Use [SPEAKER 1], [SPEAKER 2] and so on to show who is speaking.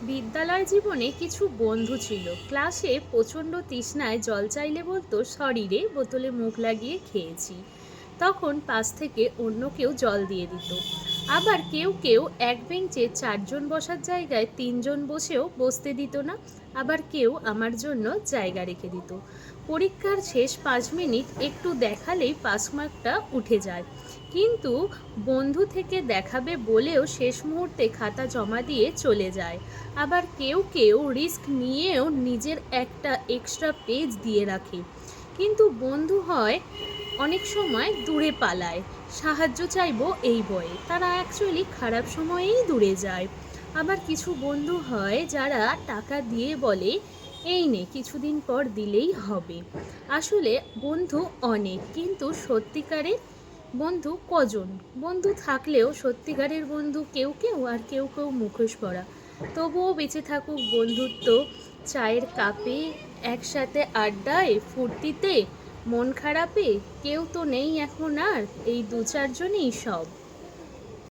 [SPEAKER 1] বিদ্যালয় জীবনে কিছু বন্ধু ছিল। ক্লাসে প্রচণ্ড তৃষ্ণায় জল চাইলে বলতো, সরি রে, বোতলে মুখ লাগিয়ে খেয়েছি। তখন পাশ থেকে অন্য কেউ জল দিয়ে দিত। আবার কেউ কেউ এক বেঞ্চে চারজন বসার জায়গায় তিনজন বসেও বসতে দিত না। আবার কেউ আমার জন্য জায়গা রেখে দিত। পরীক্ষার শেষ 5 মিনিট একটু দেখালেই পাস মার্কটা উঠে যায়। কিন্তু বন্ধু থেকে দেখাবে বলেও শেষ মুহূর্তে খাতা জমা দিয়ে চলে যায়। আবার কেউ কেউ রিস্ক নিয়েও নিজের একটা এক্সট্রা পেজ দিয়ে রাখে। কিন্তু বন্ধু হয় অনেক সময় দূরে পালায়, সাহায্য চাইবো এই বয়ে, তারা অ্যাকচুয়ালি খারাপ সময়েই দূরে যায়। আবার কিছু বন্ধু হয় যারা টাকা দিয়ে বলে, এই নে, কিছুদিন পর দিলেই হবে। আসলে বন্ধু অনেক, কিন্তু সত্যিকারের বন্ধু কজন? বন্ধু থাকলেও সত্যিকারের বন্ধু কেউ কেউ, আর কেউ কেউ মুখোশ পরা। তবুও বেঁচে থাকুক বন্ধুত্ব, চায়ের কাপে, একসাথে আড্ডায়, ফুর্তিতে, মন খারাপে। কেউ তো নেই এখন আর, এই দু চারজনই সব।